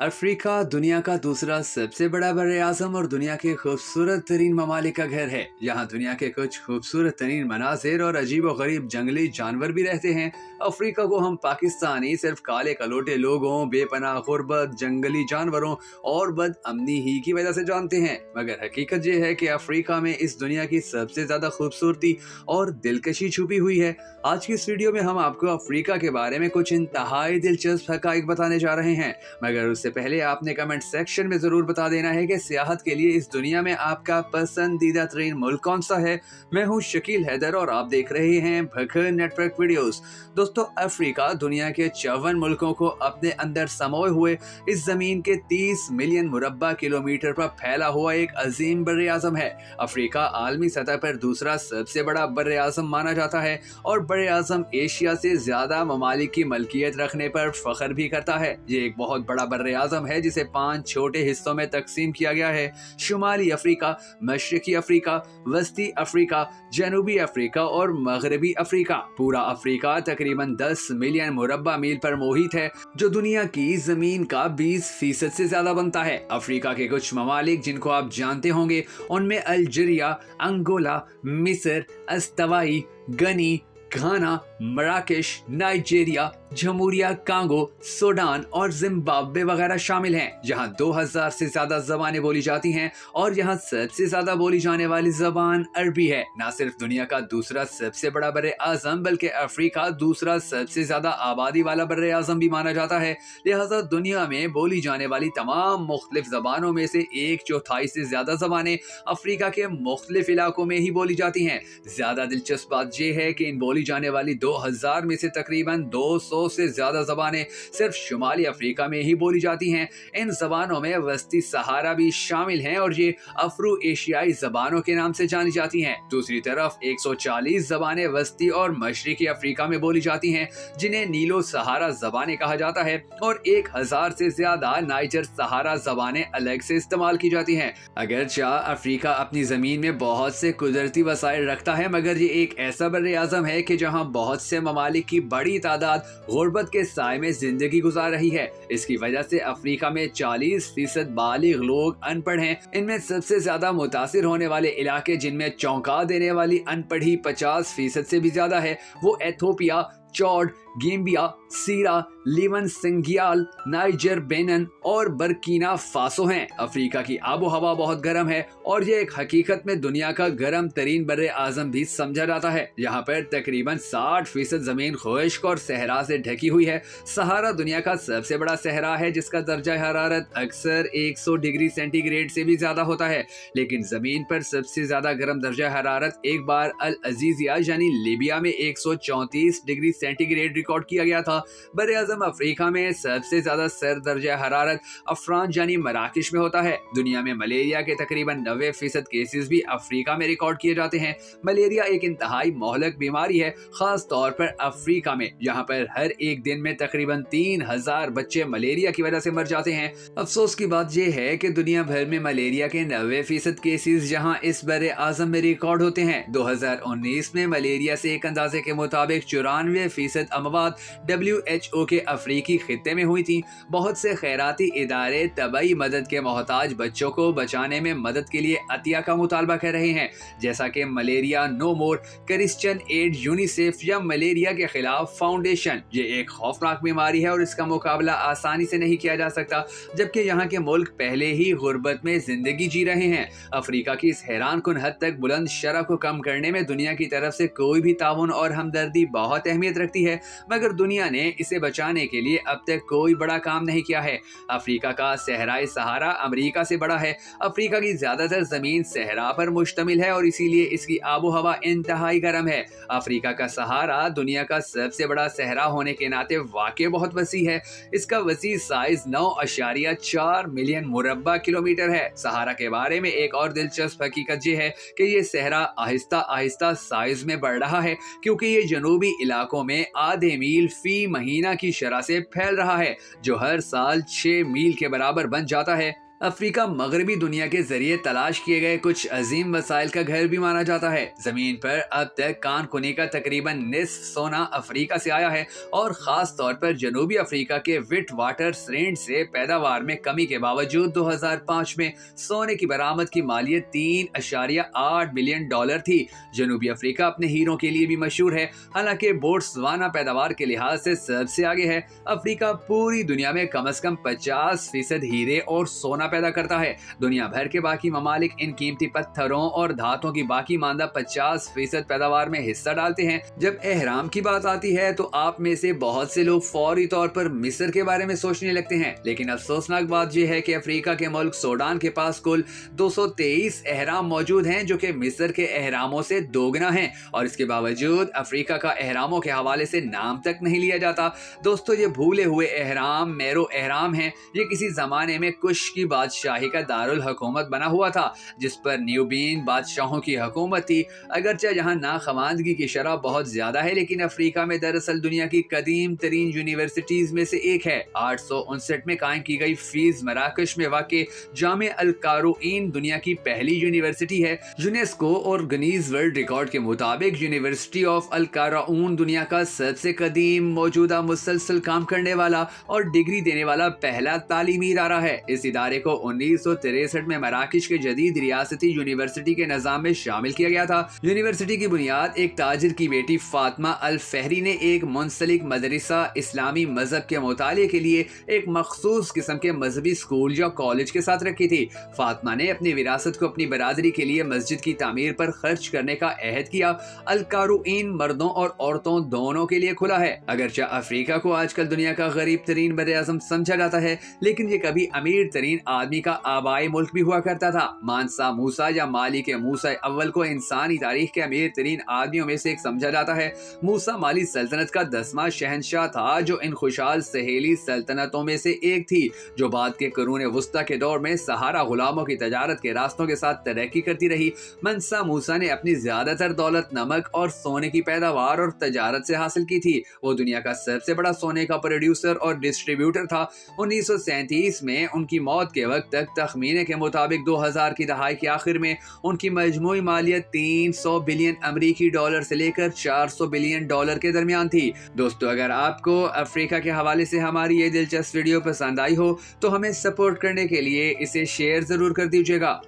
Africa दुनिया का दूसरा सबसे बड़ा बर्र-ए-आज़म और दुनिया के खूबसूरत तरीन ममालिक का घर है। यहाँ दुनिया के कुछ खूबसूरत तरीन मनाज़िर और अजीब व गरीब जंगली जानवर भी रहते हैं। अफ्रीका को हम पाकिस्तानी सिर्फ काले कलोटे लोगों, बेपनाह गुर्बत, जंगली जानवरों और बदअमनी ही की वजह से जानते हैं, मगर हकीकत ये है कि अफ्रीका में इस दुनिया की सबसे ज्यादा खूबसूरती और दिलकशी छुपी हुई है। आज की इस वीडियो में हम आपको अफ्रीका के बारे में कुछ इंतहाई दिलचस्प हकाइक बताने जा रहे हैं, मगर उससे पहले आपने कमेंट सेक्शन में जरूर बता देना है कि सियाहत के लिए इस दुनिया में आपका पसंदीदा तरीन मुल्क कौन सा है। मैं हूँ शकील हैदर और आप देख रहे हैं भखर नेटवर्क वीडियोस। दोस्तों, अफ्रीका दुनिया के 54 मुल्कों को अपने अंदर समोए हुए इस जमीन के 30 मिलियन मुरब्बा किलोमीटर पर फैला हुआ एक अजीम बर्रे आज़म है। अफ्रीका आलमी सतह पर दूसरा सबसे बड़ा बर्रे आज़म माना जाता है और बर्रे आज़म एशिया से ज्यादा ममालिक की मलकियत रखने पर फख्र भी करता है। ये एक बहुत बड़ा बर्रे आज़म है जिसे 5 छोटे हिस्सों में तकसीम किया गया है। शुमाली अफ्रीका, मशरकी अफ्रीका, वस्ती अफ्रीका, जनूबी अफ्रीका और मगरबी अफ्रीका। पूरा अफ्रीका तकरीबन 10 मिलियन मुरब्बा मील पर मोहित है, जो दुनिया की जमीन का 20% से ज्यादा बनता है। अफ्रीका के कुछ ममालिक जिनको आप जानते होंगे उनमें अल्जीरिया, अंगोला, मिस्र, अस्तवाई, गनी, घाना, मराकेश, नाइजीरिया, जमहूरिया कांगो, सूडान और जिम्बाब्वे वगैरह शामिल हैं। जहां 2000 से ज्यादा जबानें बोली जाती हैं और यहां सबसे ज्यादा बोली जाने वाली जबान अरबी है। न सिर्फ दुनिया का दूसरा सबसे बड़ा बर्रे आज़म बल्कि अफ्रीका दूसरा सबसे ज्यादा आबादी वाला बर्रे आज़म भी माना जाता है। लिहाजा दुनिया में बोली जाने वाली तमाम मुख्तलिफ जबानों में से 1/4 से ज्यादा जबानें अफ्रीका के मुख्तलिफ इलाकों में ही बोली जाती हैं। ज्यादा दिलचस्प बात यह है कि इन बोली जाने वाली 2000 में से तकरीबन 200 से ज्यादा जबानें सिर्फ शुमाली अफ्रीका में ही बोली जाती हैं। इन जबानों में वस्ती सहारा भी शामिल हैं और ये अफ्रो एशियाई जबानों के नाम से जानी जाती हैं। दूसरी तरफ 140 जबानें वस्ती और मशरकी अफ्रीका में बोली जाती हैं, जिन्हें नीलो सहारा जबानें कहा जाता है, और 1000 से ज्यादा नाइजर सहारा जबानें अलग से इस्तेमाल की जाती हैं। अगरचे अफ्रीका अपनी जमीन में बहुत से कुदरती वसाइल रखता है, मगर ये एक ऐसा बर्रे आज़म है कि जहां बहुत से ममालिक की बड़ी तादाद गुर्बत के साए में जिंदगी गुजार रही है। इसकी वजह से अफ्रीका में 40% बालिग लोग अनपढ़ हैं। इनमें सबसे ज्यादा मुतासिर होने वाले इलाके जिनमें चौंका देने वाली अनपढ़ी 50% से भी ज्यादा है, वो एथोपिया, चौड, गेम्बिया, सीरा, लीवन, सिंगियाल, नाइजर, बेनन और बर्किना फासो हैं। अफ्रीका की आबो हवा बहुत गर्म है और ये एक हकीकत में दुनिया का गर्म तरीन बर्रे आज़म भी समझा जाता है। यहाँ पर तकरीबन 60% जमीन खुश्क और सहरा से ढकी हुई है। सहारा दुनिया का सबसे बड़ा सहरा है, जिसका दर्जा हरारत अक्सर 100 डिग्री सेंटीग्रेड से भी ज्यादा होता है। लेकिन जमीन पर सबसे ज्यादा गर्म दर्जा हरारत एक बार अल अजीजिया यानी लीबिया में 134 डिग्री सेंटीग्रेड रिकॉर्ड किया गया था। बर्रे आज़म अफ्रीका में सबसे ज्यादा सर दर्जा हरारत अफरान यानी मराकेश में होता है। दुनिया में मलेरिया के तकरीबन 90% केसेस भी अफ्रीका में रिकॉर्ड किए जाते हैं। मलेरिया एक इंतहाई मोहलक बीमारी है, खास तौर पर अफ्रीका में। यहाँ पर हर एक दिन में तकरीबन 3000 बच्चे मलेरिया की वजह से मर जाते हैं। अफसोस की बात यह है कि दुनिया भर में मलेरिया के 90% केसेस जहाँ इस बर्रे आज़म में रिकॉर्ड होते हैं। 2019 में मलेरिया से एक अंदाजे के मुताबिक 94% अमवात WHO के अफ्रीकी खित्ते में हुई थी। बहुत से खैराती इदारे तबाई मदद के मोहताज बच्चों को बचाने में मदद के लिए अतिया का मुतालबा कर रहे हैं, जैसा कि मलेरिया नो मोर, क्रिश्चियन एड, यूनिसेफ या मलेरिया के खिलाफ फाउंडेशन। ये एक खौफनाक बीमारी है और इसका मुकाबला आसानी से नहीं किया जा सकता, जबकि यहाँ के मुल्क पहले ही गुर्बत में जिंदगी जी रहे हैं। अफ्रीका की इस हैरान कुन हद तक बुलंद शरह को कम करने में दुनिया की तरफ से कोई भी ताउन और हमदर्दी बहुत अहमियत रखती है, मगर दुनिया ने इसे बचाने के लिए अब तक कोई बड़ा काम नहीं किया है। अफ्रीका का सहराई सहारा अमेरिका से बड़ा है। अफ्रीका की ज्यादातर जमीन सहरा पर मुश्तमिल है और इसीलिए इसकी आबो हवा इंतहाई गर्म है। अफ्रीका का सहारा दुनिया का सबसे बड़ा सहरा होने के नाते वाकई बहुत वसी है। इसका वसी साइज 9.4 मिलियन मुरब्बा किलोमीटर है। सहारा के बारे में एक और दिलचस्प हकीकत ये है कि ये सहरा आहिस्ता आहिस्ता साइज में बढ़ रहा है, क्योंकि ये जनूबी इलाकों में आधे मील फी महीना की शरह से फैल रहा है, जो हर साल 6 मील के बराबर बन जाता है। افریقہ مغربی دنیا کے ذریعے تلاش کیے گئے کچھ عظیم وسائل کا گھر بھی مانا جاتا ہے۔ زمین پر اب تک کان کنی کا تقریباً نصف سونا افریقہ سے آیا ہے، اور خاص طور پر جنوبی افریقہ کے وٹ واٹر سرینڈ سے پیداوار میں کمی کے باوجود 2005 میں سونے کی برآمد کی مالیت 3.8 بلین ڈالر تھی۔ جنوبی افریقہ اپنے ہیروں کے لیے بھی مشہور ہے، حالانکہ بوٹسوانا پیداوار کے لحاظ سے سب سے آگے ہے۔ افریقہ پوری دنیا میں کم از کم 50% ہیرے اور سونا پیدا کرتا ہے۔ دنیا بھر کے باقی ممالک ان قیمتی پتھروں اور دھاتوں کی باقی ماندہ 50% پیداوار میں حصہ ڈالتے ہیں۔ جب اہرام کی بات آتی ہے تو آپ میں سے بہت سے لوگ فوری طور پر مصر کے بارے میں سوچنے لگتے ہیں، لیکن افسوسناک بات یہ ہے کہ افریقہ کے ملک سوڈان کے پاس کل 223 اہرام موجود ہیں، جو کہ مصر کے اہراموں سے دوگنا ہیں، اور اس کے باوجود افریقہ کا اہراموں کے حوالے سے نام تک نہیں لیا جاتا۔ دوستو، یہ بھولے ہوئے اہرام میرو اہرام ہیں۔ یہ کسی زمانے میں کش کی بادشاہی کا دارالحکومت بنا ہوا تھا، جس پر نیوبین بادشاہوں کی حکومت تھی۔ اگرچہ یہاں ناخواندگی کی شرح بہت زیادہ ہے، لیکن افریقہ میں دراصل دنیا کی قدیم ترین یونیورسٹیز میں سے ایک ہے۔ 859 میں قائم کی گئی فیز مراکش میں واقع جامع القاروئین دنیا کی پہلی یونیورسٹی ہے۔ یونیسکو اور گنیز ورلڈ ریکارڈ کے مطابق یونیورسٹی آف القاروئین دنیا کا سب سے قدیم، موجودہ، مسلسل کام کرنے والا اور ڈگری دینے والا پہلا تعلیمی ادارہ ہے۔ اس ادارے کو 1963 میں مراکش کے جدید ریاستی یونیورسٹی کے نظام میں شامل کیا گیا تھا۔ یونیورسٹی کی بنیاد ایک تاجر کی بیٹی فاطمہ الفہری نے ایک منسلک مدرسہ اسلامی مذہب کے مطالعے کے لیے ایک مخصوص قسم کے مذہبی اسکول یا کالج کے ساتھ رکھی تھی۔ فاطمہ نے اپنی وراثت کو اپنی برادری کے لیے مسجد کی تعمیر پر خرچ کرنے کا عہد کیا۔ القاروئین مردوں اور عورتوں دونوں کے لیے کھلا ہے۔ اگرچہ افریقہ کو آج کل دنیا کا غریب ترین بر اعظم سمجھا جاتا ہے، لیکن یہ کبھی امیر ترین آدمی کا آبائی ملک بھی ہوا کرتا تھا۔ مانسا موسیٰ یا مالی کے موسیٰ اول کو انسانی تاریخ کے امیر ترین آدمیوں میں سے ایک سمجھا جاتا ہے۔ موسیٰ مالی سلطنت کا 10واں شہنشاہ تھا، جو ان خوشحال سہیلی سلطنتوں میں سے ایک تھی جو بعد کے قرون وسطیٰ کے دور میں سہارا غلاموں کی تجارت کے راستوں کے ساتھ ترقی کرتی رہی۔ منسا موسیٰ نے اپنی زیادہ تر دولت نمک اور سونے کی پیداوار اور تجارت سے حاصل کی تھی۔ وہ دنیا کا سب سے بڑا سونے کا پروڈیوسر اور ڈسٹریبیوٹر تھا۔ 1937 میں ان کی موت کے وقت تک تخمینے کے مطابق 2000 کی دہائی کے آخر میں ان کی مجموعی مالیت 300 بلین امریکی ڈالر سے لے کر 400 بلین ڈالر کے درمیان تھی۔ دوستو، اگر آپ کو افریقہ کے حوالے سے ہماری یہ دلچسپ ویڈیو پسند آئی ہو تو ہمیں سپورٹ کرنے کے لیے اسے شیئر ضرور کر دیجیے گا۔